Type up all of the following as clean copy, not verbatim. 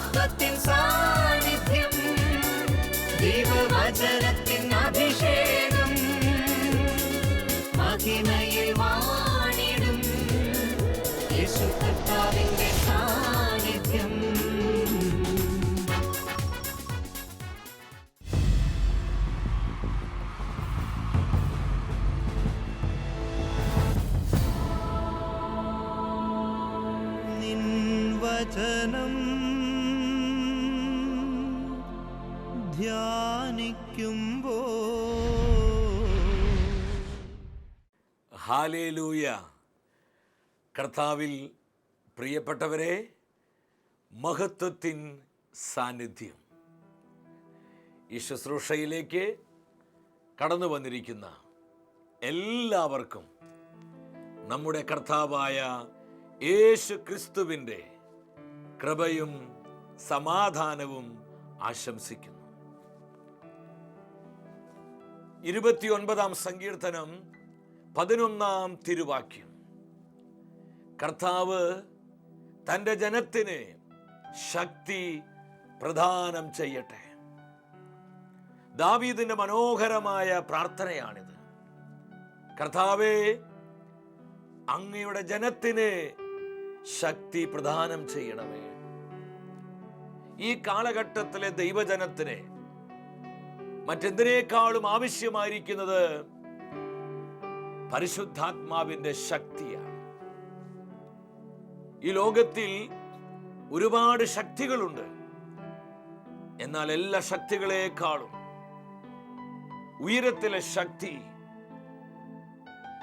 മഹത്വത്തിൻ സാന്നിധ്യം, ദൈവവചനത്തിൻ അഭിഷേകം, മഹിമയിൽ വാണിടും യേശു കർത്താവിന്റെ സാന്നിധ്യം. വചനം ധ്യാനിക്കുമ്പോ ഹല്ലേലൂയ. കർത്താവിൽ പ്രിയപ്പെട്ടവരെ, മഹത്വത്തിൻ സാന്നിധ്യം. ഈ ശുശ്രൂഷയിലേക്ക് കടന്നു വന്നിരിക്കുന്ന എല്ലാവർക്കും നമ്മുടെ കർത്താവായ യേശു ക്രിസ്തുവിൻ്റെ കൃപയും സമാധാനവും ആശംസിക്കുന്നു. 29-ാം സങ്കീർത്തനം 11-ാം തിരുവാക്യം. കർത്താവ് തൻ്റെ ജനത്തിന് ശക്തി പ്രദാനം ചെയ്യട്ടെ. ദാവീദിന്റെ മനോഹരമായ പ്രാർത്ഥനയാണിത്. കർത്താവേ, അങ്ങയുടെ ജനത്തിന് ശക്തി പ്രദാനം ചെയ്യണമേ. ഈ കാലഘട്ടത്തിലെ ദൈവജനത്തിന് മറ്റെന്തിനേക്കാളും ആവശ്യമായിരിക്കുന്നത് പരിശുദ്ധാത്മാവിന്റെ ശക്തിയാണ്. ഈ ലോകത്തിൽ ഒരുപാട് ശക്തികളുണ്ട്. എന്നാൽ എല്ലാ ശക്തികളെക്കാളും ഉയരത്തിലെ ശക്തി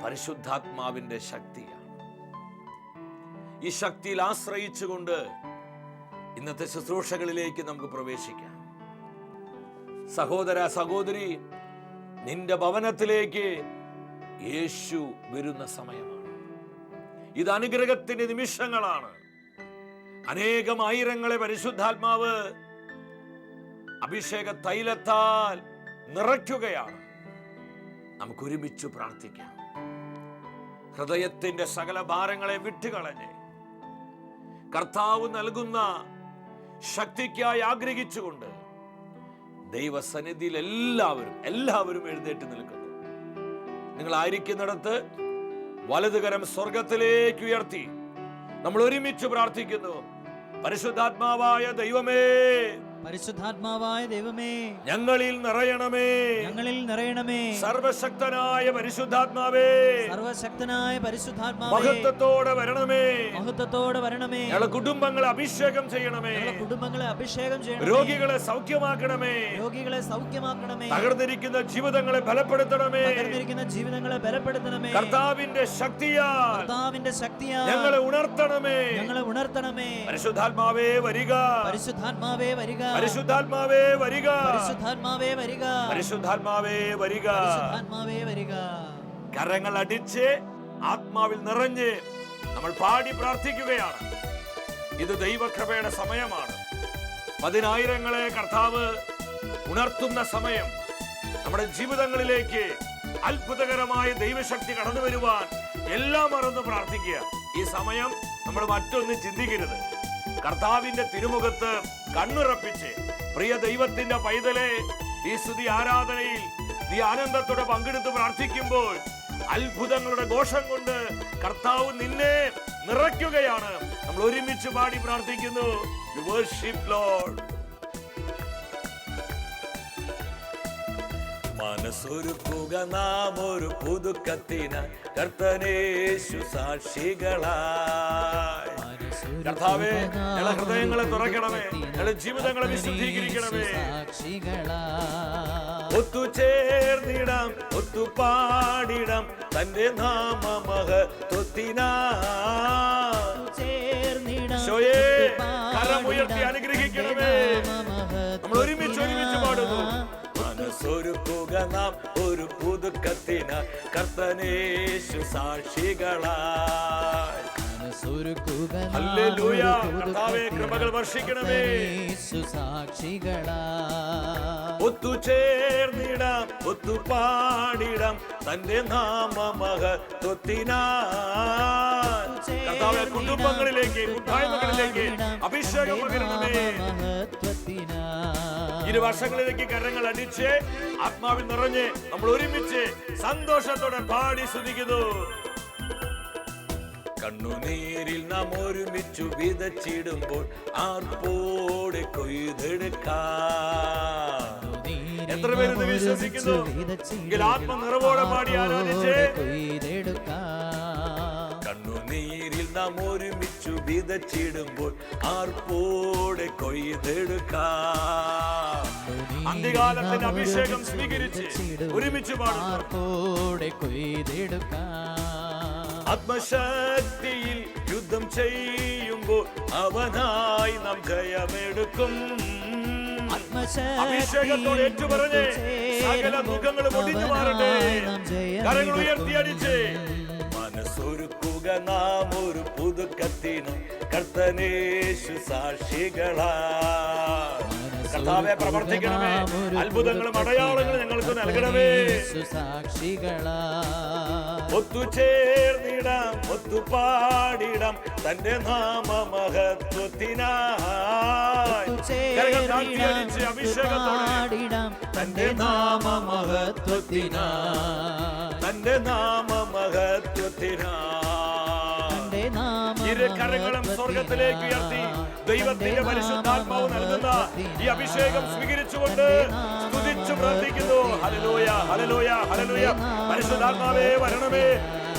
പരിശുദ്ധാത്മാവിന്റെ ശക്തിയാണ്. ഈ ശക്തിയിൽ ആശ്രയിച്ചുകൊണ്ട് ഇന്നത്തെ ശുശ്രൂഷകളിലേക്ക് നമുക്ക് പ്രവേശിക്കാം. സഹോദര സഹോദരി, നിന്റെ ഭവനത്തിലേക്ക് യേശു വരുന്ന സമയമാണ്. ഇത് അനുഗ്രഹത്തിന്റെ നിമിഷങ്ങളാണ്. അനേകം ആയിരങ്ങളെ പരിശുദ്ധാത്മാവ് അഭിഷേക തൈലത്താൽ നിറയ്ക്കുകയാണ്. നമുക്ക് ഒരുമിച്ച് പ്രാർത്ഥിക്കാം. ഹൃദയത്തിന്റെ സകല ഭാരങ്ങളെ വിട്ടുകളഞ്ഞ് കർത്താവ് നൽകുന്ന ശക്തിക്കായി ആഗ്രഹിച്ചുകൊണ്ട് ദൈവസന്നിധിയിൽ എല്ലാവരും എഴുന്നേറ്റ് നിൽക്കുന്നു. നിങ്ങളായിരിക്കുന്നിടത്ത് വലതുകരം സ്വർഗത്തിലേക്ക് ഉയർത്തി നമ്മൾ ഒരുമിച്ച് പ്രാർത്ഥിക്കുന്നു. പരിശുദ്ധാത്മാവായ ദൈവമേ, പരിശുദ്ധാത്മാവായ ദൈവമേ, ഞങ്ങളിൽ നിറയണമേ, ഞങ്ങളിൽ നിറയണമേ. സർവശക്തനായ പരിശുദ്ധാത്മാവേ, സർവശക്തനായ പരിശുദ്ധാത്മാവേ, മഹത്വത്തോടെ വരണമേ, മഹത്വത്തോടെ വരണമേ. ഞങ്ങളുടെ കുടുംബങ്ങളെ അഭിഷേകം ചെയ്യണമേ, കുടുംബങ്ങളെ അഭിഷേകം ചെയ്യണമേ. രോഗികളെ സൗഖ്യമാക്കണമേ, രോഗികളെ സൗഖ്യമാക്കണമേ. തകർന്നിരിക്കുന്ന ജീവിതങ്ങളെ ബലപ്പെടുത്തണമേ, തകർന്നിരിക്കുന്ന ജീവിതങ്ങളെ ബലപ്പെടുത്തണമേ. കർത്താവിന്റെ ശക്തിയാൽ, കർത്താവിന്റെ ശക്തിയാൽ ഞങ്ങളെ ഉണർത്തണമേ, ഞങ്ങളെ ഉണർത്തണമേ. പരിശുദ്ധാത്മാവേ വരിക, പരിശുദ്ധാത്മാവേ വരിക, പരിശുദ്ധാത്മാവേ വരിക, പരിശുദ്ധാത്മാവേ വരിക, പരിശുദ്ധാത്മാവേ വരിക. പരിശുദ്ധാത്മാവേ വരിക. കരങ്ങൾ അടിച്ച് ആത്മാവിൽ നിറഞ്ഞ് നമ്മൾ പാടി പ്രാർത്ഥിക്കുകയാണ്. ഇത് ദൈവകൃപയുടെ സമയമാണ്. 10,000-ങ്ങളെ കർത്താവ് ഉണർത്തുന്ന സമയം. നമ്മുടെ ജീവിതങ്ങളിലേക്ക് അത്ഭുതകരമായ ദൈവശക്തി കടന്നു വരുവാൻ എല്ലാം മറന്ന് പ്രാർത്ഥിക്കുക. ഈ സമയം നമ്മൾ മറ്റൊന്നും ചിന്തിക്കരുത്. കർത്താവിന്റെ തിരുമുഖത്ത് കണ്ണുറപ്പിച്ച് പ്രിയ ദൈവത്തിന്റെ പൈതലെ, ഈ സ്തുതി ആരാധനയിൽ നീ ആനന്ദത്തോടെ പങ്കെടുത്ത് പ്രാർത്ഥിക്കുമ്പോൾ അത്ഭുതങ്ങളുടെ ഘോഷം കൊണ്ട് കർത്താവ് നിന്നെ നിറയ്ക്കുകയാണ്. നമ്മൾ ഒരുമിച്ച് പാടി പ്രാർത്ഥിക്കുന്നു. You worship Lord. മനസ്സൊരുക്കുക നാം ഒരു പുതുക്കത്തിന് കർത്തനേശു സാക്ഷികളായി. കർത്താവേ, ഞങ്ങളുടെ ഹൃദയങ്ങളെ തുറക്കണമേ, ഞങ്ങളുടെ ജീവിതങ്ങളെ വിശുദ്ധീകരിക്കണമേ. ഒത്തുചേർന്നിടാം, ഒത്തുപാടിടാം തന്റെ നാമമഹത്വത്തിനായി. കരമുയർത്തി അനുഗ്രഹിക്കണമേ. നമ്മൾ ഒരുമിച്ച് പാടുന്നു. മനസ്സൊരുക്കുക നാം ഒരു പുതുക്കത്തിന് കർത്തനേശു സാക്ഷികളായി. മനസ്സൊരുക്കുക ഹല്ലേലൂയ. കർത്താവേ, കൃപകൾ വർഷിക്കണമേ. സാക്ഷികളാ ഒത്തുചേർന്നിടാം, ഒത്തുപാടിടാം തന്റെ നാമമഹത്വത്തിനായി. കർത്താവേ, കുടുംബങ്ങളിലേക്ക്, കൂട്ടായ്മകളിലേക്ക് അഭിഷേകം പകരണമേ. ഇരുവർഷങ്ങളിലേക്ക് കരങ്ങൾ അടിച്ച് ആത്മാവിൽ നിറഞ്ഞ് നമ്മൾ ഒരുമിച്ച് സന്തോഷത്തോടെ പാടി സ്തുതിക്കുന്നു. കണ്ണുനീരിൽ നാം ഒരുമിച്ചു വിതച്ചിടുമ്പോൾ ആർപ്പോടെ കൊയ്തെടുക്കാം. എത്ര പേര് ഇത് വിശ്വസിക്കുന്നു? എങ്കിൽ ആത്മനിറവോടെ പാടി ആരാധിച്ച് കണ്ണുനീരിൽ നാം ഒരുമിച്ചു വിതച്ചിടുമ്പോൾ ആർപ്പോടെ കൊയ്തെടുക്കാം. അന്ത്യകാലത്തിന്റെ അഭിഷേകം സ്വീകരിച്ച് ഒരുമിച്ച് പാടുമ്പോൾ ആത്മശക്തിയിൽ യുദ്ധം ചെയ്യുമ്പോൾ അവനായി നാം ജയമെടുക്കും. അഭിഷേകത്തോടെ ഏറ്റുപറഞ്ഞ് സകല മുഖങ്ങളും ഒടിഞ്ഞു മാറട്ടെ. കരങ്ങൾ ഉയർത്തിയടിച്ച് മനസ്സൊരുക്കുക നാം ഒരു പുതുക്കത്തിന് കർത്തനേശു സാക്ഷികളാ. കർത്താവേ, പ്രവർത്തിക്കണമേ. അത്ഭുതങ്ങളും അടയാളങ്ങളും ഞങ്ങൾക്ക് നൽകണമേ. ഒത്തുചേർന്നിടാം, ഒത്തുപാടിടാം തന്റെ നാമമഹത്വത്തിനായി. അഭിഷേകത്തോടെ തന്റെ നാമമഹത്വത്തിനായി, തന്റെ നാമമഹത്വത്തിനായി. ഇരു കരങ്ങളും സ്വർഗത്തിലേക്ക് ഉയർത്തി ദൈവത്തിന്റെ പരിശുദ്ധാത്മാവ് നൽകുന്ന ഈ അഭിഷേകം സ്വീകരിച്ചുകൊണ്ട് സ്തുതിച്ചു പ്രാർത്ഥിക്കുന്നു. ഹല്ലേലൂയ, ഹല്ലേലൂയ, ഹല്ലേലൂയ. പരിശുദ്ധാത്മാവേ വരണമേ.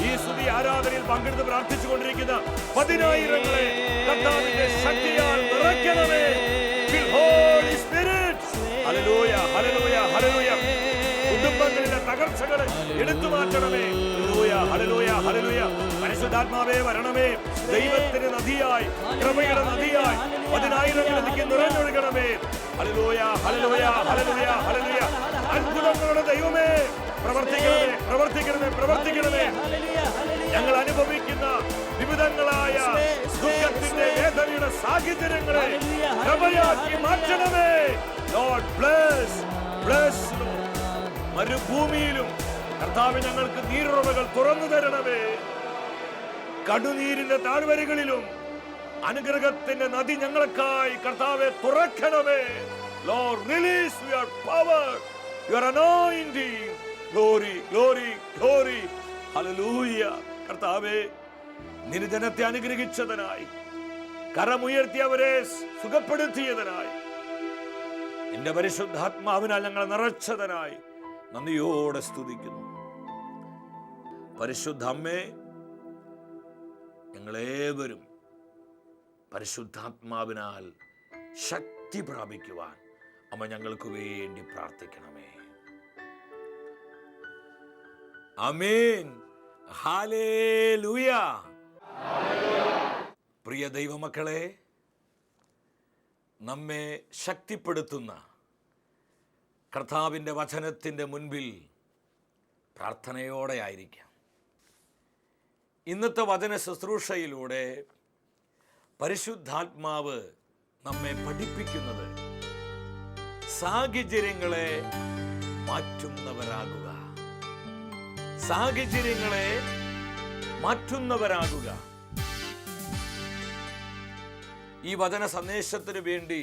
ഈ സ്തുതി ആരാധനയിൽ പങ്കെടുത്ത് പ്രാർത്ഥിച്ചുകൊണ്ടിരിക്കുന്ന പതിനായിരങ്ങളെ കർത്താവിന്റെ ശക്തിയാൽ നിറയ്ക്കണമേ. Holy spirit. ഹല്ലേലൂയ, ഹല്ലേലൂയ, ഹല്ലേലൂയ. കുടുംബങ്ങളിലെ തകർച്ചകളെ എടുത്തു മാറ്റണമേ. ഹല്ലേലൂയ, ഹല്ലേലൂയ, ഹല്ലേലൂയ. പരിശുദ്ധാത്മാവേ വരണമേ. ദൈവത്തിന് നദിയായി, കൃപയുടെ നദിയായി പതിനായിരങ്ങളിലേക്ക് നിറഞ്ഞൊഴുകണമേ. ഹല്ലേലൂയ, ഹല്ലേലൂയ, ഹല്ലേലൂയ, ഹല്ലേലൂയ. അത്ഭുതങ്ങളുടെ ദൈവമേ, പ്രവർത്തിക്കണമേ, പ്രവർത്തിക്കണമേ, പ്രവർത്തിക്കണമേ. ഞങ്ങൾ അനുഭവിക്കുന്ന വിവിധങ്ങളായ ദുഃഖത്തിന്റെ വേദനയുടെ സാഹചര്യങ്ങളെ കൃപയാക്കി മാറ്റണമേ. Lord bless, bless. മരുഭൂമിയിലും കർത്താവ് ഞങ്ങൾക്ക് നീരുറവകൾ തുറന്നു തരണമേ. കടുനീരിന്റെ താഴ്വരകളിലും അനുഗ്രഹത്തിന്റെ നദി ഞങ്ങൾക്കായി കർത്താവെ തുറക്കണമേ. Lord, release your power, your anointing. Glory, glory, glory. Hallelujah. കർത്താവേ, നിന്റെ ജനത്തെ അനുഗ്രഹിച്ചതിനായി, കരമുയർത്തിയവരെ സുഖപ്പെടുത്തിയതിനായി, നിന്റെ പരിശുദ്ധാത്മാവിനാൽ ഞങ്ങളെ നിറച്ചതിനായി നന്ദിയോടെ സ്തുതിക്കുന്നു. പരിശുദ്ധ അമ്മേ, ഞങ്ങളേവരും പരിശുദ്ധാത്മാവിനാൽ ശക്തി പ്രാപിക്കുവാൻ അമ്മ ഞങ്ങൾക്ക് വേണ്ടി പ്രാർത്ഥിക്കണമേ. ആമേൻ. ഹല്ലേലൂയ. പ്രിയ ദൈവമക്കളെ, നമ്മെ ശക്തിപ്പെടുത്തുന്ന കർത്താവിൻ്റെ വചനത്തിൻ്റെ മുൻപിൽ പ്രാർത്ഥനയോടെ ആയിരിക്കാം. ഇന്നത്തെ വചന ശുശ്രൂഷയിലൂടെ പരിശുദ്ധാത്മാവ് നമ്മെ പഠിപ്പിക്കുന്നത് സാഹചര്യങ്ങളെ മാറ്റുന്നവരാകുക, സാഹചര്യങ്ങളെ മാറ്റുന്നവരാകുക. ഈ വചന സന്ദേശത്തിന് വേണ്ടി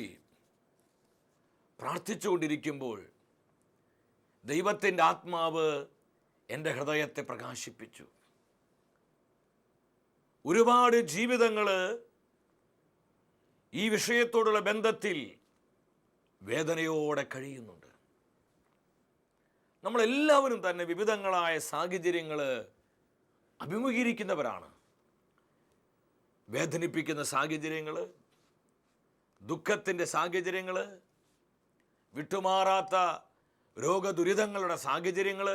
പ്രാർത്ഥിച്ചുകൊണ്ടിരിക്കുമ്പോൾ ദൈവത്തിൻ്റെ ആത്മാവ് എൻ്റെ ഹൃദയത്തെ പ്രകാശിപ്പിച്ചു. ഒരുപാട് ജീവിതങ്ങൾ ഈ വിഷയത്തോടുള്ള ബന്ധത്തിൽ വേദനയോടെ കഴിയുന്നുണ്ട്. നമ്മളെല്ലാവരും തന്നെ വിവിധങ്ങളായ സാഹചര്യങ്ങൾ അഭിമുഖീകരിക്കുന്നവരാണ്. വേദനിപ്പിക്കുന്ന സാഹചര്യങ്ങൾ, ദുഃഖത്തിൻ്റെ സാഹചര്യങ്ങൾ, വിട്ടുമാറാത്ത രോഗദുരിതങ്ങളുടെ സാഹചര്യങ്ങൾ,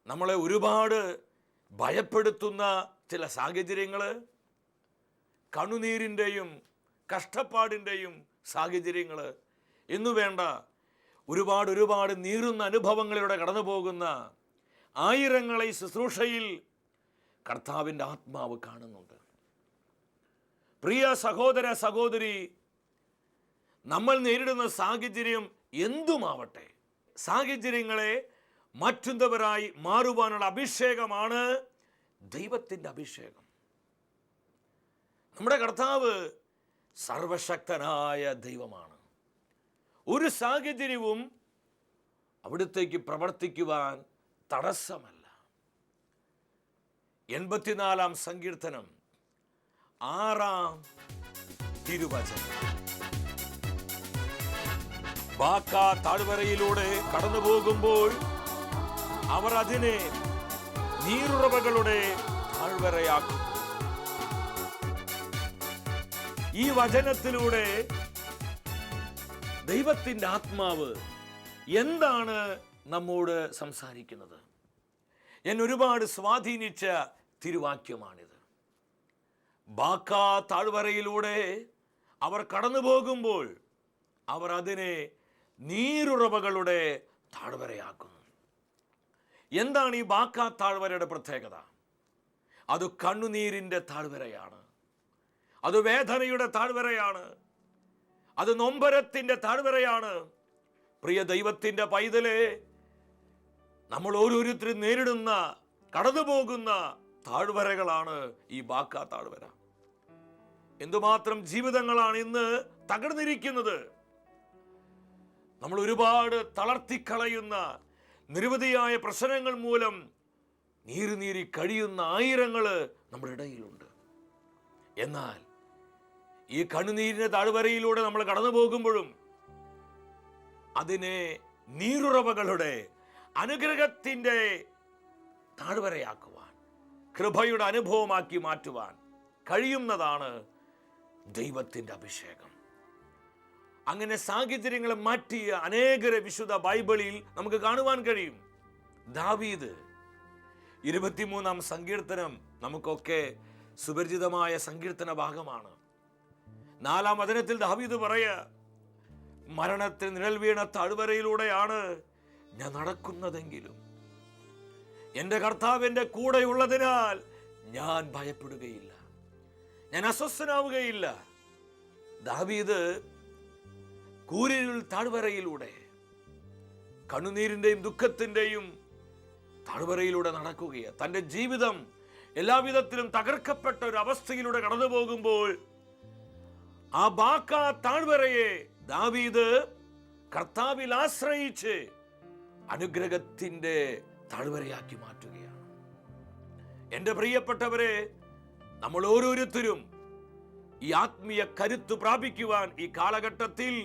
നമ്മളെ ഒരുപാട് ഭയപ്പെടുത്തുന്ന ചില സാഹചര്യങ്ങൾ, കണ്ണുനീരിൻ്റെയും കഷ്ടപ്പാടിൻ്റെയും സാഹചര്യങ്ങൾ എന്നു വേണ്ട ഒരുപാട് നീറുന്ന അനുഭവങ്ങളിലൂടെ കടന്നു പോകുന്ന ആയിരങ്ങളെ ഈ ശുശ്രൂഷയിൽ കർത്താവിൻ്റെ ആത്മാവ് കാണുന്നുണ്ട്. പ്രിയ സഹോദര സഹോദരി, നമ്മൾ നേരിടുന്ന സാഹചര്യം എന്തുമാവട്ടെ, സാഹചര്യങ്ങളെ മാറ്റുന്നവരായി മാറുവാനുള്ള അഭിഷേകമാണ് ദൈവത്തിൻ്റെ അഭിഷേകം. നമ്മുടെ കർത്താവ് സർവശക്തനായ ദൈവമാണ്. ഒരു സാഹചര്യവും അവിടുത്തേക്ക് പ്രവർത്തിക്കുവാൻ തടസ്സമല്ല. 84-ാം സങ്കീർത്തനം 6-ാം തിരുവചനം. ബാക്ക താഴ്വരയിലൂടെ കടന്നു പോകുമ്പോൾ അവർ അതിനെ നീരുറവകളുടെ താഴ്വരയാക്കും. ഈ വചനത്തിലൂടെ ദൈവത്തിൻ്റെ ആത്മാവ് എന്താണ് നമ്മോട് സംസാരിക്കുന്നത്? എന്നെ ഒരുപാട് സ്വാധീനിച്ച തിരുവാക്യമാണിത്. ബാക്ക താഴ്വരയിലൂടെ അവർ കടന്നു പോകുമ്പോൾ അവർ അതിനെ നീരുറവകളുടെ താഴ്വരയാക്കുന്നു. എന്താണ് ഈ ബാക്ക താഴ്വരയുടെ പ്രത്യേകത? അത് കണ്ണുനീരിൻ്റെ താഴ്വരയാണ്, അത് വേദനയുടെ താഴ്വരയാണ്, അത് നൊമ്പരത്തിൻ്റെ താഴ്വരയാണ്. പ്രിയ ദൈവത്തിൻ്റെ പൈതലേ, നമ്മൾ ഓരോരുത്തരും നേരിടുന്ന, കടന്നു പോകുന്ന താഴ്വരകളാണ് ഈ ബാക്ക താഴ്വര. എന്തുമാത്രം ജീവിതങ്ങളാണ് ഇന്ന് തകർന്നിരിക്കുന്നത്. നമ്മൾ ഒരുപാട് തളർത്തിക്കളയുന്ന നിരവധിയായ പ്രശ്നങ്ങൾ മൂലം നീറി കഴിയുന്ന ആയിരങ്ങൾ നമ്മുടെ ഇടയിലുണ്ട്. എന്നാൽ ഈ കണ്ണുനീരിന്റെ താഴ്വരയിലൂടെ നമ്മൾ കടന്നു പോകുമ്പോഴും അതിനെ നീരുറവകളുടെ അനുഗ്രഹത്തിൻ്റെ താഴ്വരയാക്കുവാൻ, കൃപയുടെ അനുഭവമാക്കി മാറ്റുവാൻ കഴിയുന്നതാണ് ദൈവത്തിൻ്റെ അഭിഷേകം. അങ്ങനെ സാഹചര്യങ്ങളെ മാറ്റിയ അനേകരെ വിശുദ്ധ ബൈബിളിൽ നമുക്ക് കാണുവാൻ കഴിയും. ദാവീദ് 23-ാം സങ്കീർത്തനം നമുക്കൊക്കെ സുപരിചിതമായ സങ്കീർത്തന ഭാഗമാണ്. 4-ാം വചനത്തിൽ ദാവീദ് പറയുക, മരണത്തിൽ നിഴൽ വീണ താഴ്വരയിലൂടെയാണ് ഞാൻ നടക്കുന്നതെങ്കിലും എൻ്റെ കർത്താവ് എൻ്റെ കൂടെയുള്ളതിനാൽ ഞാൻ ഭയപ്പെടുകയില്ല, ഞാൻ അസ്വസ്ഥനാവുകയില്ല. ദാവീദ് കൂരിരുൾ താഴ്വരയിലൂടെ, കണ്ണുനീരിൻ്റെയും ദുഃഖത്തിൻ്റെയും താഴ്വരയിലൂടെ നടക്കുകയാണ്. തൻ്റെ ജീവിതം എല്ലാവിധത്തിലും തകർക്കപ്പെട്ട ഒരു അവസ്ഥയിലൂടെ കടന്നു പോകുമ്പോൾ ആ ബാക്ക താഴ്വരയെ ദാവീദ് കർത്താവിൽ ആശ്രയിച്ച് അനുഗ്രഹത്തിൻ്റെ താഴ്വരയാക്കി മാറ്റുകയാണ്. എൻ്റെ പ്രിയപ്പെട്ടവരെ, നമ്മൾ ഓരോരുത്തരും ഈ ആത്മീയ കരുത്ത് പ്രാപിക്കുവാൻ ഈ കാലഘട്ടത്തിൽ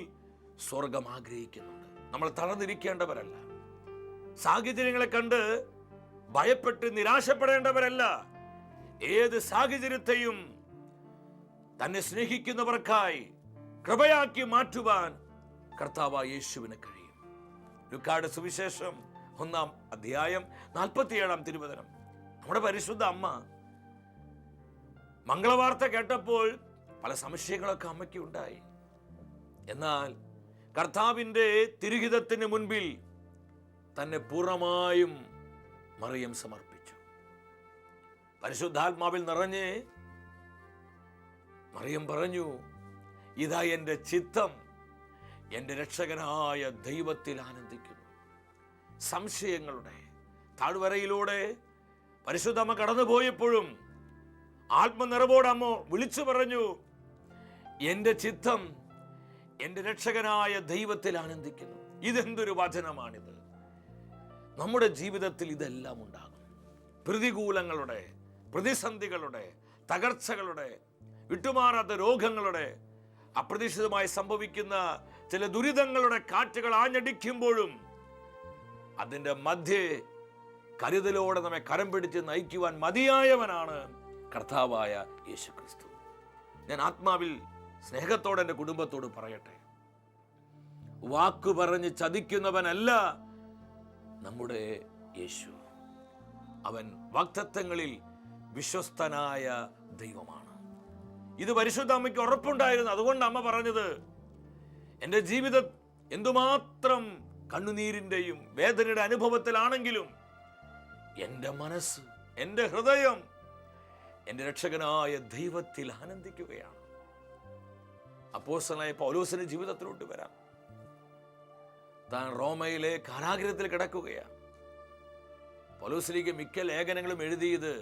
സ്വർഗം ആഗ്രഹിക്കുന്നുണ്ട്. നമ്മൾ തളർന്നിരിക്കേണ്ടവരല്ല, സാഹചര്യങ്ങളെ കണ്ട് ഭയപ്പെട്ട് നിരാശപ്പെടേണ്ടവരല്ല. ഏത് സാഹചര്യത്തെയും തന്നെ സ്നേഹിക്കുന്നവർക്കായി കൃപയാക്കി മാറ്റുവാൻ കർത്താവായ യേശുവിന് കഴിയും. ലൂക്കായുടെ സുവിശേഷം 1-ാം അധ്യായം 47-ാം തിരുവചനം. നമ്മുടെ പരിശുദ്ധ അമ്മ മംഗളവാർത്ത കേട്ടപ്പോൾ പല സംശയങ്ങളൊക്കെ അമ്മയ്ക്ക് ഉണ്ടായി. എന്നാൽ കർത്താവിൻ്റെ തിരുഹിതത്തിന് മുൻപിൽ തന്നെ പൂർണ്ണമായും മറിയം സമർപ്പിച്ചു. പരിശുദ്ധാത്മാവിൽ നിറഞ്ഞ് മറിയം പറഞ്ഞു, ഇതാ എൻ്റെ ചിത്തം എൻ്റെ രക്ഷകനായ ദൈവത്തിൽ ആനന്ദിക്കുന്നു. സംശയങ്ങളുടെ താഴ്വരയിലൂടെ പരിശുദ്ധമ്മ കടന്നുപോയപ്പോഴും ആത്മനിറവോടെ അമ്മ വിളിച്ചു പറഞ്ഞു, എൻ്റെ ചിത്തം എൻ്റെ രക്ഷകനായ ദൈവത്തിൽ ആനന്ദിക്കുന്നു. ഇതെന്തൊരു വചനമാണിത്! നമ്മുടെ ജീവിതത്തിൽ ഇതെല്ലാം ഉണ്ടാകും. പ്രതികൂലങ്ങളുടെ, പ്രതിസന്ധികളുടെ, തകർച്ചകളുടെ, വിട്ടുമാറാത്ത രോഗങ്ങളുടെ, അപ്രതീക്ഷിതമായി സംഭവിക്കുന്ന ചില ദുരിതങ്ങളുടെ കാറ്റുകൾ ആഞ്ഞടിക്കുമ്പോഴും അതിൻ്റെ മധ്യേ കരുതലോടെ നമ്മെ കരം പിടിച്ച് നയിക്കുവാൻ മതിയായവനാണ് കർത്താവായ യേശുക്രിസ്തു. ഞാൻ ആത്മാവിൽ സ്നേഹത്തോടെ എൻ്റെ കുടുംബത്തോട് പറയട്ടെ, വാക്കു പറഞ്ഞ് ചതിക്കുന്നവനല്ല നമ്മുടെ യേശു. അവൻ വാഗ്ദത്തങ്ങളിൽ വിശ്വസ്തനായ ദൈവമാണ്. ഇത് പരിശുദ്ധ അമ്മയ്ക്ക് ഉറപ്പുണ്ടായിരുന്നു. അതുകൊണ്ട് അമ്മ പറഞ്ഞത്, എൻ്റെ ജീവിതം എന്തുമാത്രം കണ്ണുനീരിൻ്റെയും വേദനയുടെ അനുഭവത്തിലാണെങ്കിലും എൻ്റെ മനസ്സ്, എൻ്റെ ഹൃദയം എൻ്റെ രക്ഷകനായ ദൈവത്തിൽ ആനന്ദിക്കുകയാണ്. അപ്പോസ്തലനായ പൗലോസിന്റെ ജീവിതത്തിലോട്ട് വരാം. താൻ റോമയിലെ കാരാഗൃഹത്തിൽ കിടക്കുകയാണ്. പൗലോസിലേക്ക് മിക്ക ലേഖനങ്ങളും എഴുതിയത്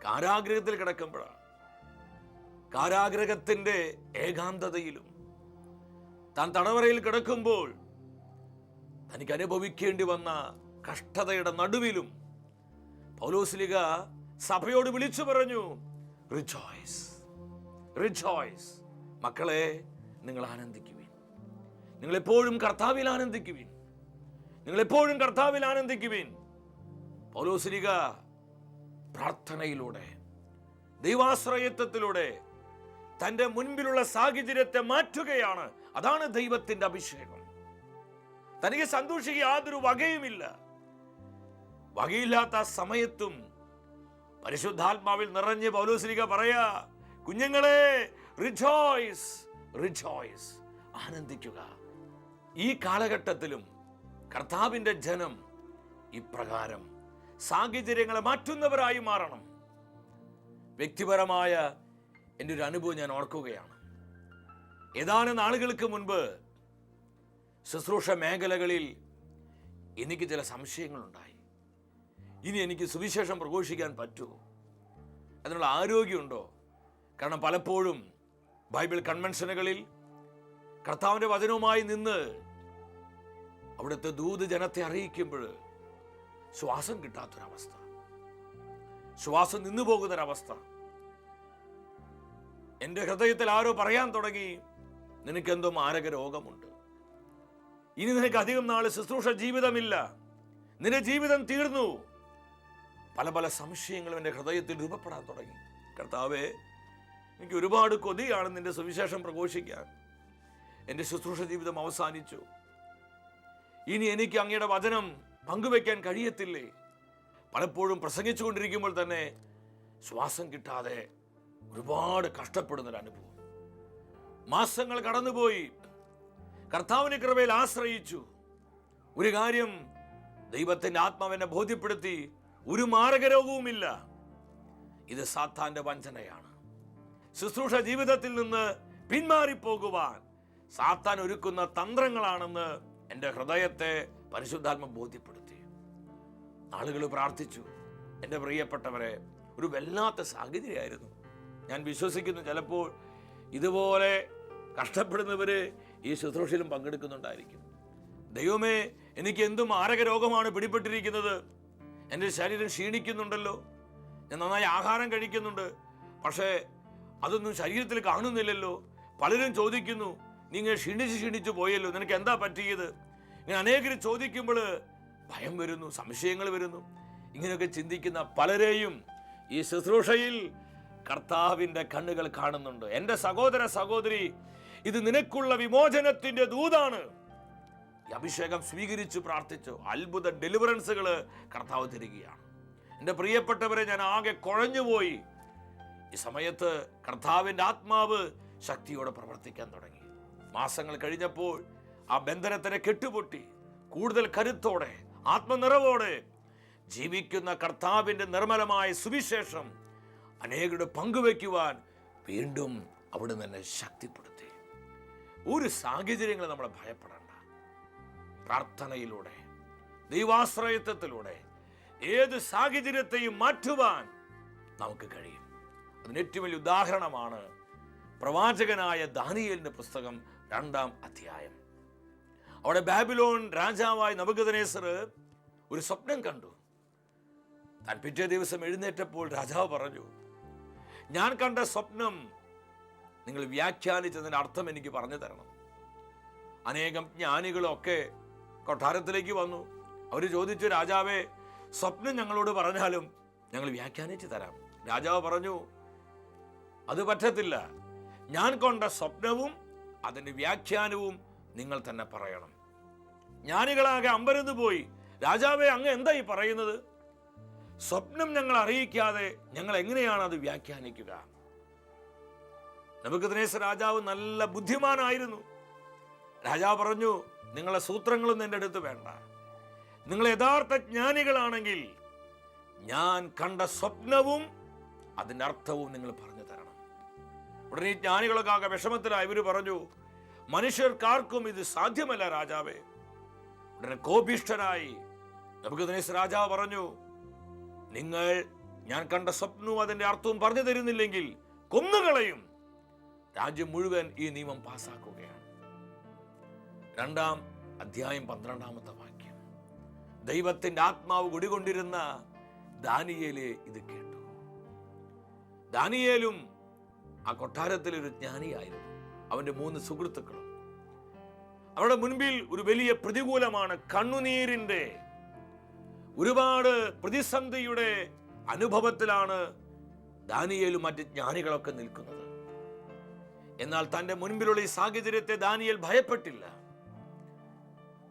കാരാഗൃഹത്തിൽ കിടക്കുമ്പോഴാണ്. കാരാഗൃഹത്തിന്റെ ഏകാന്തതയിലും താൻ തടവറയിൽ കിടക്കുമ്പോൾ തനിക്ക് അനുഭവിക്കേണ്ടി വന്ന കഷ്ടതയുടെ നടുവിലും പൗലോസ്ലീഹ സഭയോട് വിളിച്ചു പറഞ്ഞു, റിജോയ്സ്, റിജോയ്സ്. മക്കളെ, നിങ്ങൾ ആനന്ദിക്കുവിൻ. നിങ്ങളെപ്പോഴും കർത്താവിൽ ആനന്ദിക്കുവിൻ. നിങ്ങളെപ്പോഴും കർത്താവിൽ ആനന്ദിക്കുവിൻ. പൗലോസ്ലീഹ പ്രാർത്ഥനയിലൂടെ, ദൈവാശ്രയത്വത്തിലൂടെ തന്റെ മുൻപിലുള്ള സാഹചര്യത്തെ മാറ്റുകയാണ്. അതാണ് ദൈവത്തിന്റെ അഭിഷേകം. തനിക്ക് സന്തോഷിക്കാൻ യാതൊരു വകയുമില്ല. വകയില്ലാത്ത സമയത്തും പരിശുദ്ധാത്മാവിൽ നിറഞ്ഞ് പൗലോസ്ലീഹ പറയാ, കുഞ്ഞുങ്ങളെ, റിജോയ്സ്, റിജോയ്സ്, ആനന്ദിക്കുക. ഈ കാലഘട്ടത്തിലും കർത്താവിന്റെ ജനം ഇപ്രകാരം സാഹചര്യങ്ങളെ മാറ്റുന്നവരായി മാറണം. വ്യക്തിപരമായ എൻ്റെ ഒരു അനുഭവം ഞാൻ ഓർക്കുകയാണ്. ഏതാനും നാളുകൾക്ക് മുൻപ് ശുശ്രൂഷ മേഖലകളിൽ എനിക്ക് ചില സംശയങ്ങളുണ്ടായി. ഇനി എനിക്ക് സുവിശേഷം പ്രഘോഷിക്കാൻ പറ്റുമോ? അതിനുള്ള ആരോഗ്യമുണ്ടോ? കാരണം പലപ്പോഴും ബൈബിൾ കൺവെൻഷനുകളിൽ കർത്താവിൻ്റെ വചനവുമായി നിന്ന് അവിടുത്തെ ദൂത് ജനത്തെ അറിയിക്കുമ്പോൾ ശ്വാസം കിട്ടാത്തൊരവസ്ഥ, ശ്വാസം നിന്നു പോകുന്നൊരവസ്ഥ. എൻ്റെ ഹൃദയത്തിൽ ആരോ പറയാൻ തുടങ്ങി, നിനക്കെന്തോ മാരക രോഗമുണ്ട്, ഇനി നിനക്ക് അധികം നാൾ ശുശ്രൂഷ ജീവിതമില്ല, നിന്റെ ജീവിതം തീർന്നു. പല പല സംശയങ്ങളും എൻ്റെ ഹൃദയത്തിൽ രൂപപ്പെടാൻ തുടങ്ങി. കർത്താവേ, എനിക്ക് ഒരുപാട് കൊതിയാണ് നിന്റെ സുവിശേഷം പ്രഘോഷിക്കാൻ. എൻ്റെ ശുശ്രൂഷ ജീവിതം അവസാനിച്ചു. ഇനി എനിക്ക് അങ്ങയുടെ വചനം പങ്കുവെക്കാൻ കഴിയത്തില്ലേ? പലപ്പോഴും പ്രസംഗിച്ചു കൊണ്ടിരിക്കുമ്പോൾ തന്നെ ശ്വാസം കിട്ടാതെ ഒരുപാട് കഷ്ടപ്പെടുന്നൊരനുഭവം. മാസങ്ങൾ കടന്നുപോയി. കർത്താവിന്റെ കൃപയിൽ ആശ്രയിച്ചു. ഒരു കാര്യം ദൈവത്തിന്റെ ആത്മാവിനെ ബോധ്യപ്പെടുത്തി, ഒരു മാരകരോഗവുമില്ല. ഇത് സാത്താന്റെ വഞ്ചനയാണ്. ശുശ്രൂഷ ജീവിതത്തിൽ നിന്ന് പിന്മാറിപ്പോകുവാൻ സാത്താൻ ഒരുക്കുന്ന തന്ത്രങ്ങളാണെന്ന് എൻ്റെ ഹൃദയത്തെ പരിശുദ്ധാത്മ ബോധ്യപ്പെടുത്തി. ആളുകൾ പ്രാർത്ഥിച്ചു. എൻ്റെ പ്രിയപ്പെട്ടവരെ, ഒരു വല്ലാത്ത സാഹചര്യമായിരുന്നു. ഞാൻ വിശ്വസിക്കുന്നു ചിലപ്പോൾ ഇതുപോലെ കഷ്ടപ്പെടുന്നവര് ഈ ശുശ്രൂഷയിലും പങ്കെടുക്കുന്നുണ്ടായിരിക്കും. ദൈവമേ, എനിക്ക് എന്ത് മാരക രോഗമാണ് പിടിപെട്ടിരിക്കുന്നത്. എൻ്റെ ശരീരം ക്ഷീണിക്കുന്നുണ്ടല്ലോ, ഞാൻ നന്നായി ആഹാരം കഴിക്കുന്നുണ്ട്, പക്ഷേ അതൊന്നും ശരീരത്തിൽ കാണുന്നില്ലല്ലോ. പലരും ചോദിക്കുന്നു, നീ ഇങ്ങനെ ക്ഷീണിച്ച് പോയല്ലോ, നിനക്ക് എന്താ പറ്റിയത്? ഇങ്ങനെ അനേകർ ചോദിക്കുമ്പോൾ ഭയം വരുന്നു, സംശയങ്ങൾ വരുന്നു. ഇങ്ങനെയൊക്കെ ചിന്തിക്കുന്ന പലരെയും ഈ ശുശ്രൂഷയിൽ കർത്താവിൻ്റെ കണ്ണുകൾ കാണുന്നുണ്ട്. എൻ്റെ സഹോദര സഹോദരി, ഇത് നിനക്കുള്ള വിമോചനത്തിന്റെ ദൂതാണ്. ഈ അഭിഷേകം സ്വീകരിച്ചു പ്രാർത്ഥിച്ചു. അത്ഭുത ഡെലിവറൻസുകൾ കർത്താവ് തരികയാണ്. എൻ്റെ പ്രിയപ്പെട്ടവരെ, ഞാൻ ആകെ കുഴഞ്ഞുപോയി. ഈ സമയത്ത് കർത്താവിൻ്റെ ആത്മാവ് ശക്തിയോടെ പ്രവർത്തിക്കാൻ തുടങ്ങി. മാസങ്ങൾ കഴിഞ്ഞപ്പോൾ ആ ബന്ധനത്തിനെ കെട്ടുപൊട്ടി. കൂടുതൽ കരുത്തോടെ, ആത്മനിറവോടെ ജീവിക്കുന്ന കർത്താവിൻ്റെ നിർമ്മലമായ സുവിശേഷം അനേകരുടെ പങ്കുവയ്ക്കുവാൻ വീണ്ടും അവിടെ തന്നെ ശക്തിപ്പെടുത്തി. ഒരു സാഹചര്യങ്ങൾ നമ്മളെ ഭയപ്പെടേണ്ട. പ്രാർത്ഥനയിലൂടെ, ദൈവാശ്രയത്വത്തിലൂടെ ഏത് സാഹചര്യത്തെയും മാറ്റുവാൻ നമുക്ക് കഴിയും. അതിന് ഏറ്റവും വലിയ ഉദാഹരണമാണ് പ്രവാചകനായ ദാനിയേലിന്റെ പുസ്തകം 2-ാം അധ്യായം. അവിടെ ബാബിലോൺ രാജാവായ നബൂഖദ്നേസർ ഒരു സ്വപ്നം കണ്ടു. താൻ പിറ്റേ ദിവസം എഴുന്നേറ്റപ്പോൾ രാജാവ് പറഞ്ഞു, ഞാൻ കണ്ട സ്വപ്നം നിങ്ങൾ വ്യാഖ്യാനിച്ചതിൻ്റെ അർത്ഥം എനിക്ക് പറഞ്ഞു തരണം. അനേകം ജ്ഞാനികളൊക്കെ കൊട്ടാരത്തിലേക്ക് വന്നു. അവർ ചോദിച്ചു, രാജാവേ, സ്വപ്നം ഞങ്ങളോട് പറഞ്ഞാലും ഞങ്ങൾ വ്യാഖ്യാനിച്ചു തരാം. രാജാവ് പറഞ്ഞു, അത് പറ്റത്തില്ല. ഞാൻ കണ്ട സ്വപ്നവും അതിൻ്റെ വ്യാഖ്യാനവും നിങ്ങൾ തന്നെ പറയണം. ജ്ഞാനികളാകെ അമ്പരന്ന് പോയി. രാജാവേ, അങ്ങ് എന്താ ഈ പറയുന്നത്? സ്വപ്നം ഞങ്ങൾ അറിയിക്കാതെ ഞങ്ങൾ എങ്ങനെയാണ് അത് വ്യാഖ്യാനിക്കുക? നബൂഖദ്നേസർ രാജാവ് നല്ല ബുദ്ധിമാനായിരുന്നു. രാജാവ് പറഞ്ഞു, നിങ്ങളെ സൂത്രങ്ങളൊന്നും എൻ്റെ അടുത്ത് വേണ്ട. നിങ്ങൾ യഥാർത്ഥ ജ്ഞാനികളാണെങ്കിൽ ഞാൻ കണ്ട സ്വപ്നവും അതിൻ്റെ അർത്ഥവും നിങ്ങൾ പറഞ്ഞു തരണം. ഉടനെ ഈ ജ്ഞാനികളൊക്കെ ആകെ വിഷമത്തിലായി. ഇവര് പറഞ്ഞു, മനുഷ്യർക്കാർക്കും ഇത് സാധ്യമല്ല രാജാവേ. ഉടനെ കോപിഷ്ഠനായി നെബൂഖദ്നേസർ രാജാവ് പറഞ്ഞു, നിങ്ങൾ ഞാൻ കണ്ട സ്വപ്നവും അതിന്റെ അർത്ഥവും പറഞ്ഞു തരുന്നില്ലെങ്കിൽ കൊന്നുകളയും. രാജ്യം മുഴുവൻ ഈ നിയമം പാസ്സാക്കുകയാണ്. 2-ാം അധ്യായം 12-ാമത്തെ വാക്യം. ദൈവത്തിന്റെ ആത്മാവ് കുടികൊണ്ടിരുന്ന ദാനിയേല് ഇത് കേട്ടു. ദാനിയേലും ആ കൊട്ടാരത്തിലൊരു ജ്ഞാനിയായിരുന്നു. അവന്റെ 3 സുഹൃത്തുക്കളും. അവരുടെ മുൻപിൽ ഒരു വലിയ പ്രതികൂലമാണ്. കണ്ണുനീരിന്റെ ഒരുപാട് പ്രതിസന്ധിയുടെ അനുഭവത്തിലാണ് ദാനിയേലും മറ്റ് ജ്ഞാനികളൊക്കെ നിൽക്കുന്നത്. എന്നാൽ തന്റെ മുൻപിലുള്ള ഈ സാഹചര്യത്തെ ദാനിയേൽ ഭയപ്പെട്ടില്ല.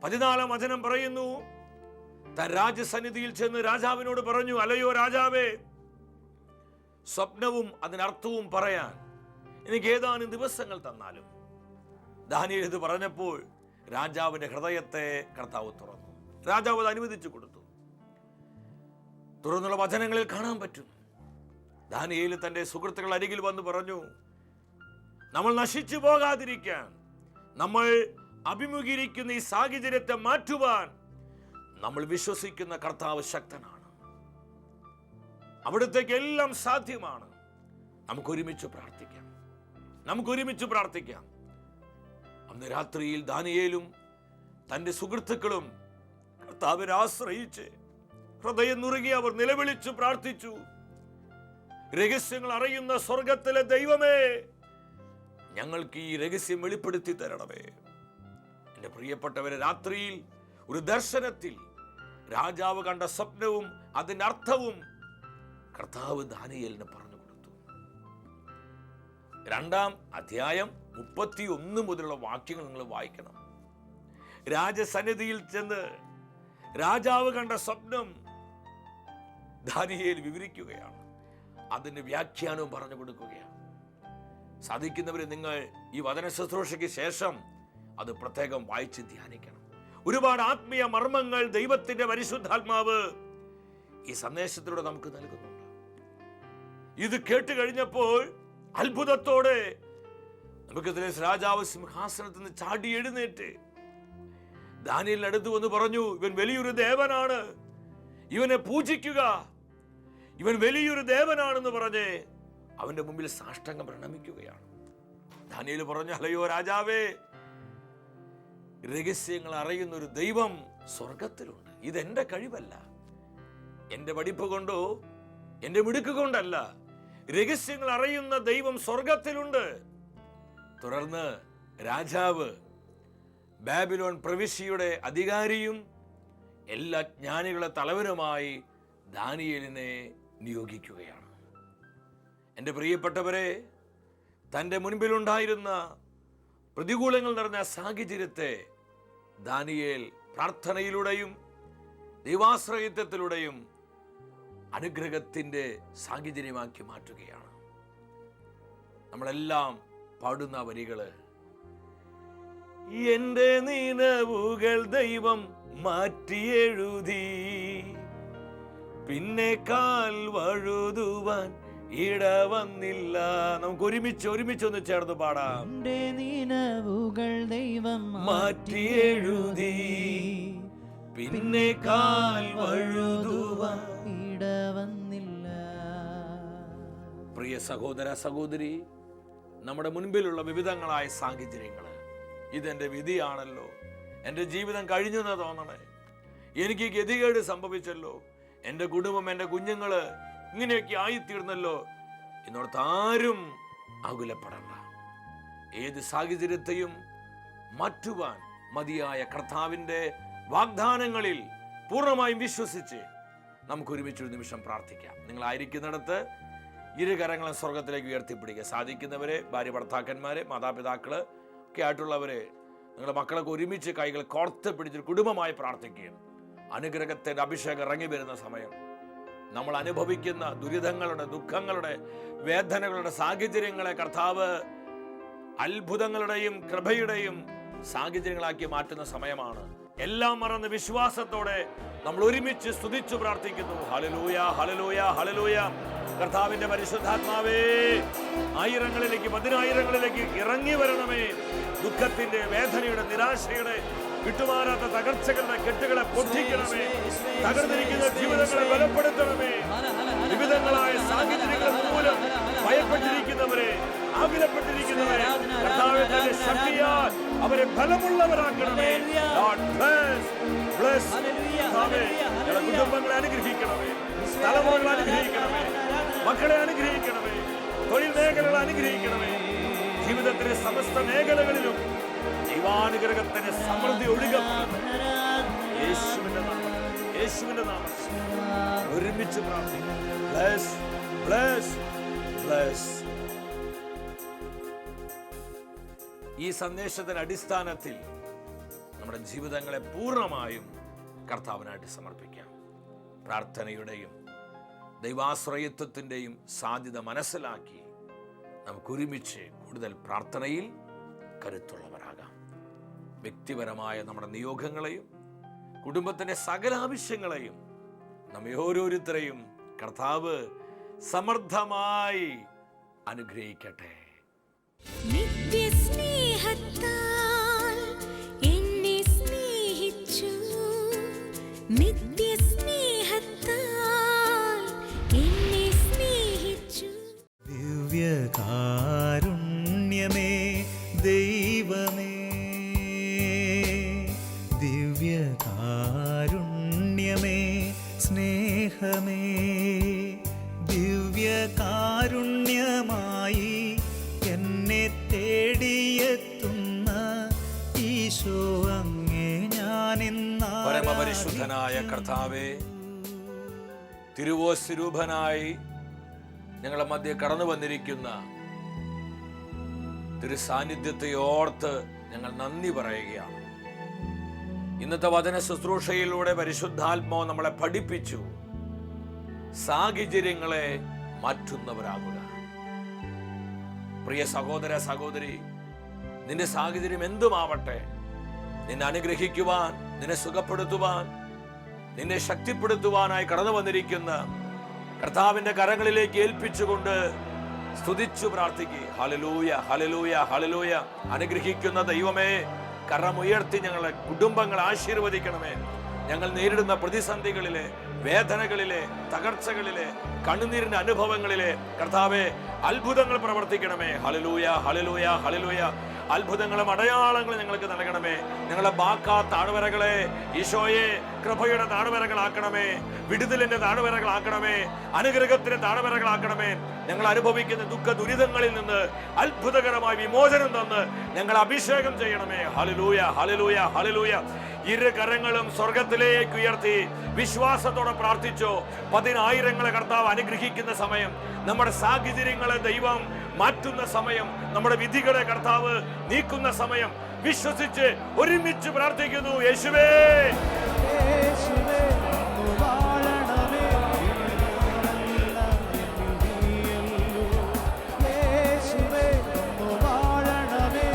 14-ാം വചനം പറയുന്നു, താൻ രാജസന്നിധിയിൽ ചെന്ന് രാജാവിനോട് പറഞ്ഞു, അല്ലയോ രാജാവേ, സ്വപ്നവും അതിനർത്ഥവും പറയാൻ എനിക്ക് ഏതാനും ദിവസങ്ങൾ തന്നാലും. ദാനിയേൽ ഇത് പറഞ്ഞപ്പോൾ രാജാവിന്റെ ഹൃദയത്തെ കർത്താവ് തുറന്നു. രാജാവ് അത് അനുവദിച്ചു കൊടുത്തു. തുറന്നുള്ള വചനങ്ങളിൽ കാണാൻ പറ്റും, ദാനിയേൽ തന്റെ സുഹൃത്തുക്കൾ അരികിൽ വന്ന് പറഞ്ഞു, നമ്മൾ നശിച്ചു പോകാതിരിക്കാൻ, നമ്മൾ അഭിമുഖീകരിക്കുന്ന ഈ സാഹചര്യത്തെ മാറ്റുവാൻ നമ്മൾ വിശ്വസിക്കുന്ന കർത്താവ് ശക്തനാണ്. അവിടുത്തേക്ക് എല്ലാം സാധ്യമാണ്. നമുക്കൊരുമിച്ച് പ്രാർത്ഥിക്കാം. അന്ന് രാത്രിയിൽ ദാനിയേലും തന്റെ സുഹൃത്തുക്കളും കർത്താവിനെ ആശ്രയിച്ച് ഹൃദയം നുറുകി അവർ നിലവിളിച്ചു പ്രാർത്ഥിച്ചു. രഹസ്യങ്ങൾ അറിയുന്ന സ്വർഗത്തിലെ ദൈവമേ, ഞങ്ങൾക്ക് ഈ രഹസ്യം വെളിപ്പെടുത്തി തരണമേ. എന്റെ പ്രിയപ്പെട്ടവരെ, രാത്രിയിൽ ഒരു ദർശനത്തിൽ രാജാവ് കണ്ട സ്വപ്നവും അതിന്റെ അർത്ഥവും കർത്താവ് ദാനിയേലിന് പറഞ്ഞു കൊടുത്തു. 2-ാം അധ്യായം 31 മുതലുള്ള വാക്യങ്ങൾ നിങ്ങൾ വായിക്കണം. രാജസന്നിധിയിൽ ചെന്ന് രാജാവ് കണ്ട സ്വപ്നം ദാനിയേൽ വിവരിക്കുകയാണ്. അതിന്റെ വ്യാഖ്യാനവും പറഞ്ഞു കൊടുക്കുകയാണ്. സാധിക്കുന്നവരെ നിങ്ങൾ ഈ വചന ശുശ്രൂഷയ്ക്ക് ശേഷം അത് പ്രത്യേകം വായിച്ച് ധ്യാനിക്കണം. ഒരുപാട് ആത്മീയ മർമ്മങ്ങൾ ദൈവത്തിന്റെ പരിശുദ്ധാത്മാവ് ഈ സന്ദേശത്തിലൂടെ നമുക്ക് നൽകുന്നുണ്ട്. ഇത് കേട്ട് കഴിഞ്ഞപ്പോൾ അത്ഭുതത്തോടെ നെബൂഖദ്നേസർ രാജാവ് സിംഹാസനത്തിൽ നിന്ന് ചാടി എഴുന്നേറ്റ് ദാനിയേലിന്റെ അടുത്ത് വന്ന് പറഞ്ഞു, ഇവൻ വലിയൊരു ദേവനാണ്, ഇവനെ പൂജിക്കുക, ഇവൻ വലിയൊരു ദേവനാണെന്ന് പറഞ്ഞ് അവന്റെ മുമ്പിൽ സാഷ്ടാംഗം പ്രണമിക്കുകയാണ്. ദാനിയേൽ പറഞ്ഞു, അല്ലയോ രാജാവേ, രഹസ്യങ്ങൾ അറിയുന്ന ഒരു ദൈവം സ്വർഗത്തിലുണ്ട്. ഇതെന്റെ കഴിവല്ല, എന്റെ പഠിപ്പ് കൊണ്ടോ എന്റെ മിടുക്ക് കൊണ്ടല്ല. രഹസ്യങ്ങൾ അറിയുന്ന ദൈവം സ്വർഗത്തിലുണ്ട്. തുടർന്ന് രാജാവ് ബാബിലോൺ പ്രവിശ്യയുടെ അധികാരിയും എല്ലാ ജ്ഞാനികളുടെ തലവനുമായി ദാനിയേലിനെ നിയോഗിക്കുകയാണ്. എൻ്റെ പ്രിയപ്പെട്ടവരെ, തൻ്റെ മുൻപിലുണ്ടായിരുന്ന പ്രതികൂലങ്ങൾ നിറഞ്ഞ സാഹചര്യത്തെ ദാനിയേൽ പ്രാർത്ഥനയിലൂടെയും ദൈവാശ്രയത്വത്തിലൂടെയും അനുഗ്രഹത്തിൻ്റെ സാഹചര്യമാക്കി മാറ്റുകയാണ്. നമ്മളെല്ലാം പാടുന്ന വരികള്, എന്റെ നിലവുകൾ ദൈവം മാറ്റിയെഴുതി, പിന്നെ കാൽ വഴുതുവാൻ ഇടവന്നില്ല. നമുക്ക് ഒരുമിച്ചൊന്ന് ചേർന്ന് പാടാം. എന്റെ നിലവുകൾ ദൈവം മാറ്റിയെഴുതി, പിന്നെ കാൽ വഴുതുവാൻ ഇടവന്നില്ല. പ്രിയ സഹോദര സഹോദരി, നമ്മുടെ മുൻപിലുള്ള വിവിധങ്ങളായ സാഹചര്യങ്ങൾ, ഇതെന്റെ വിധിയാണല്ലോ, എൻ്റെ ജീവിതം കഴിഞ്ഞു എന്ന് തോന്നണേ, എനിക്ക് ഗതികേട് സംഭവിച്ചല്ലോ, എൻ്റെ കുടുംബം, എൻ്റെ കുഞ്ഞുങ്ങള് ഇങ്ങനെയൊക്കെ ആയിത്തീർന്നല്ലോ എന്നോർത്ത് ആരും ആകുലപ്പെടണ്ട. ഏത് സാഹചര്യത്തെയും മാറ്റുവാൻ മതിയായ കർത്താവിൻ്റെ വാഗ്ദാനങ്ങളിൽ പൂർണ്ണമായും വിശ്വസിച്ച് നമുക്ക് ഒരുമിച്ചൊരു നിമിഷം പ്രാർത്ഥിക്കാം. നിങ്ങളായിരിക്കുന്നിടത്ത് ഇരുകരങ്ങളും സ്വർഗത്തിലേക്ക് ഉയർത്തിപ്പിടിക്കുക. സാധിക്കുന്നവരെ, ഭാര്യ ഭർത്താക്കന്മാരെ, മാതാപിതാക്കള് ഒക്കെ ആയിട്ടുള്ളവരെ, നിങ്ങളുടെ മക്കളൊക്കെ ഒരുമിച്ച് കൈകൾ കോർത്ത് പിടിച്ചൊരു കുടുംബമായി പ്രാർത്ഥിക്കുകയും അനുഗ്രഹത്തിൻ്റെ അഭിഷേകം ഇറങ്ങി വരുന്ന സമയം നമ്മൾ അനുഭവിക്കുന്ന ദുരിതങ്ങളുടെ, ദുഃഖങ്ങളുടെ, വേദനകളുടെ സാഹചര്യങ്ങളെ കർത്താവ് അത്ഭുതങ്ങളുടെയും കൃപയുടെയും സാഹചര്യങ്ങളാക്കി മാറ്റുന്ന സമയമാണ്. എല്ലാം മറന്ന് വിശ്വാസത്തോടെ നമ്മൾ ഒരുമിച്ച് സ്തുതിച്ചു പ്രാർത്ഥിക്കുന്നു. ഹല്ലേലൂയ, ഹല്ലേലൂയ, ഹല്ലേലൂയ. കർത്താവിന്റെ പരിശുദ്ധാത്മാവേ, ആയിരങ്ങളിലേക്ക്, പതിനായിരങ്ങളിലേക്ക് ഇറങ്ങി വരണമേ. ദുഃഖത്തിന്റെ, വേദനയുടെ, നിരാശയുടെ, വിട്ടുമാറാത്ത തകർച്ചകളുടെ കെട്ടുകളെ പൊട്ടിക്കണമേ. തകർന്നിരിക്കുന്ന ജീവിതങ്ങളെ ബലപ്പെടുത്തണമേ. വിവിധങ്ങളായ സാഹചര്യങ്ങൾ മൂലം ഭയപ്പെട്ടിരിക്കുന്നവരെ, ആകുലപ്പെട്ടിരിക്കുന്നവരെ കർത്താവിന്റെ ശക്തിയാൽ അവരെ ബലമുള്ളവരാക്കണമേ. ഞങ്ങളുടെ കുടുംബങ്ങളെ അനുഗ്രഹിക്കണമേ, തലമുറകളെ അനുഗ്രഹിക്കണമേ, മക്കളെ അനുഗ്രഹിക്കണമേ, തൊഴിൽ മേഖലകളെ അനുഗ്രഹിക്കണമേ. ജീവിതത്തിന്റെ സമസ്ത മേഖലകളിലും ദൈവാനുഗ്രഹത്തിന്റെ സമൃദ്ധി ഒഴുക. യേശുവിന്റെ നാമത്തിൽ, യേശുവിന്റെ നാമത്തിൽ ഒരുമിച്ച് പ്രാർത്ഥിക്കുന്നു. Bless, bless, bless. ഈ സന്ദേശത്തിന്റെ അടിസ്ഥാനത്തിൽ നമ്മുടെ ജീവിതങ്ങളെ പൂർണ്ണമായും കർത്താവിനായിട്ട് സമർപ്പിക്കാം. പ്രാർത്ഥനയുടെയും ദൈവാശ്രയത്വത്തിൻ്റെയും സാധ്യത മനസ്സിലാക്കി നമുക്ക് ഒരുമിച്ച് കൂടുതൽ പ്രാർത്ഥനയിൽ കരുത്തുള്ളവരാകാം. വ്യക്തിപരമായ നമ്മുടെ നിയോഗങ്ങളെയും കുടുംബത്തിൻ്റെ സകല ആവശ്യങ്ങളെയും നമ്മെ ഓരോരുത്തരെയും കർത്താവ് സമൃദ്ധമായി അനുഗ്രഹിക്കട്ടെ. നിത്യസ്നേഹത്താൽ എന്നെ സ്നേഹിച്ചു, നിത്യസ്നേഹത്താൽ എന്നെ സ്നേഹിച്ചു. ദിവ്യകാരുണ്യമേ ദൈവമേ, ദിവ്യകാരുണ്യമേ സ്നേഹമേ, ദിവ്യകാരുണ്യമായി എന്നെ തേടിയെത്തുന്ന ഈശോ അങ്ങേ ഞാനിന്ന് പരമപരിശുദ്ധനായ കർത്താവേ, തിരുവോസ്വരൂപനായി ഞങ്ങളുടെ മധ്യ കടന്നു വന്നിരിക്കുന്ന തിരു സാന്നിധ്യത്തെ ഓർത്ത് ഞങ്ങൾ നന്ദി പറയുകയാണ്. ഇന്നത്തെ വചന ശുശ്രൂഷയിലൂടെ പരിശുദ്ധാത്മാവ് നമ്മളെ പഠിപ്പിച്ചു സാഹചര്യങ്ങളെ മാറ്റുന്നവരാകുക. പ്രിയ സഹോദര സഹോദരി, നിന്റെ സാഹചര്യം എന്തുമാവട്ടെ, നിന്നെ അനുഗ്രഹിക്കുവാൻ, നിന്നെ സുഖപ്പെടുത്തുവാൻ, നിന്നെ ശക്തിപ്പെടുത്തുവാനായി കടന്നു വന്നിരിക്കുന്ന കർത്താവിന്റെ കരങ്ങളിലേക്ക് ഏൽപ്പിച്ചുകൊണ്ട് സ്തുതിച്ചു പ്രാർത്ഥിക്കുക. ഹല്ലേലൂയ, ഹല്ലേലൂയ, ഹല്ലേലൂയ. അനുഗ്രഹിക്കുന്ന ദൈവമേ, കരമുയർത്തി ഞങ്ങളെ കുടുംബങ്ങളെ ആശീർവദിക്കണമേ. ഞങ്ങൾ നേരിടുന്ന പ്രതിസന്ധികളിലെ, വേദനകളിലെ, തകർച്ചകളിലെ, കണ്ണുനീരിന്റെ അനുഭവങ്ങളിലെ കർത്താവേ അത്ഭുതങ്ങൾ പ്രവർത്തിക്കണമേ. ഹല്ലേലൂയ, ഹല്ലേലൂയ, ഹല്ലേലൂയ. അത്ഭുതങ്ങളും അടയാളങ്ങളും ഞങ്ങൾക്ക് നൽകണമേ. ഞങ്ങളെ ബാക്കാ താഴ്വരകളെ ഈശോയെ കൃപയുടെ താഴ്വരകളാക്കണമേ, വിടുതലിന്റെ താഴ്വരകളാക്കണമേ, അനുഗ്രഹത്തിന്റെ താഴ്വരകളാക്കണമേ. ഞങ്ങൾ അനുഭവിക്കുന്ന ദുഃഖ ദുരിതങ്ങളിൽ നിന്ന് അത്ഭുതകരമായ വിമോചനം തന്ന് ഞങ്ങൾ അഭിഷേകം ചെയ്യണമേ. ഹല്ലേലൂയ, ഹല്ലേലൂയ, ഹല്ലേലൂയ. ഇരു കരങ്ങളും സ്വർഗത്തിലേക്ക് ഉയർത്തി വിശ്വാസത്തോടെ പ്രാർത്ഥിച്ചോ. പതിനായിരങ്ങളെ കർത്താവ് അനുഗ്രഹിക്കുന്ന സമയം, നമ്മുടെ സാഹചര്യങ്ങളെ ദൈവം മാറ്റുന്ന സമയം, നമ്മുടെ വിധികളെ കർത്താവ് നീക്കുന്ന സമയം വിശ്വസിച്ച് ഒരുമിച്ച് പ്രാർത്ഥിക്കുന്നു. യേശുവേ, യേശുവേ അങ്ങ് വാഴണമേ, യേശുവേ അങ്ങ് വാഴണമേ,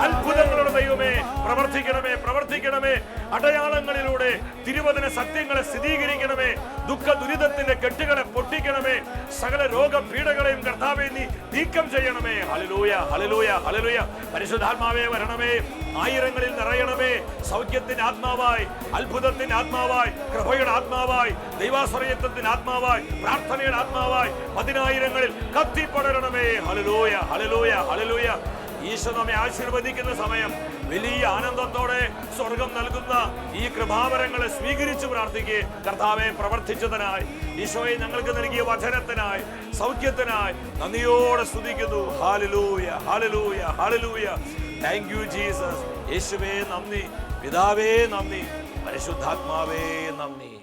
അത്ഭുതങ്ങളുടെ ദൈവമേ പ്രവർത്തിക്കണമേ, പ്രവർത്തിക്കണമേ. അടയാളങ്ങളിലൂടെ തിരുവചന സത്യങ്ങളെ സ്ഥിരീകരിക്കണമേ. ദുഃഖ ദുരിതത്തിന്റെ കെട്ടുകളെ പൊട്ടിക്കണമേ. സകല രോഗപീഠകളെയും കർത്താവേ നീ നീക്കം ചെയ്യണമേ. ഹല്ലേലൂയ, ഹല്ലേലൂയ, ഹല്ലേലൂയ. പരിശുദ്ധാത്മാവേ വരണമേ, ആയിരങ്ങളിൽ നിറയണമേ. സൗഖ്യത്തിന്റെ ആത്മാവായി, അത്ഭുതത്തിന്റെ ആത്മാവായി, കൃപയുടെ ആത്മാവായി, ദൈവാശ്രയത്വത്തിന്റെ ആത്മാവായി, പ്രാർത്ഥനയുടെ ആത്മാവായി പതിനായിരങ്ങളിൽ കത്തിപ്പടരണമേ. ഹല്ലേലൂയ, ഹല്ലേലൂയ, ഹല്ലേലൂയ. ഈശോ നമ്മെ ആശീർവദിക്കുന്ന സമയം വലിയ ആനന്ദത്തോടെ സ്വർഗം നൽകുന്ന ഈ കൃപാവരങ്ങളെ സ്വീകരിച്ചു പ്രാർത്ഥിക്കുക. കർത്താവെ പ്രവർത്തിച്ചതിനായി, ഈശോയെ ഞങ്ങൾക്ക് നൽകിയ വചനത്തിനായി, സൗഖ്യത്തിനായി നന്ദിയോടെ സ്തുതിക്കുന്നു. ഹല്ലേലൂയ, ഹല്ലേലൂയ, ഹല്ലേലൂയ. Thank you Jesus. യേശുവേ നന്ദി, പിതാവേ നന്ദി, പരിശുദ്ധാത്മാവേ നന്ദി.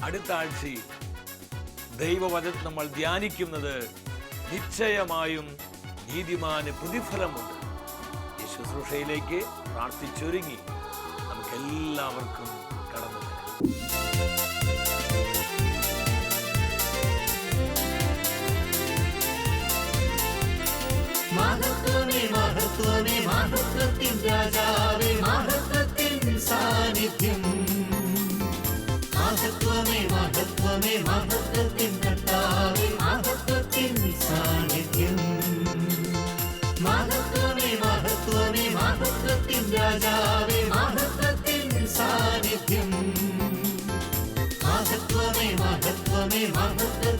അടുത്ത ആഴ്ചയിൽ ദൈവവചനം നമ്മൾ ധ്യാനിക്കുന്നത് നിശ്ചയമായും നീതിമാന് പ്രതിഫലമുണ്ട്. ഈ ശുശ്രൂഷയിലേക്ക് പ്രാർത്ഥിച്ചൊരുങ്ങി നമുക്കെല്ലാവർക്കും കടന്നു വരാം. മഹത്വമേ മഹത്വമേ മഹത്വത്തിൻ രാജാവേ മഹത്വത്തിൻ സാന്നിധ്യം മഹത്വമേ മഹത്വമേ മഹത്വത്തിൻ കർത്താവേ മഹത്വത്തിൻ സാന്നിധ്യം മഹത്വമേ മഹത്വമേ മഹത്വത്തിൻ രാജാവേ മഹത്വത്തിൻ സാന്നിധ്യം മഹത്വമേ മഹത്വമേ മഹത്വത്തിൻ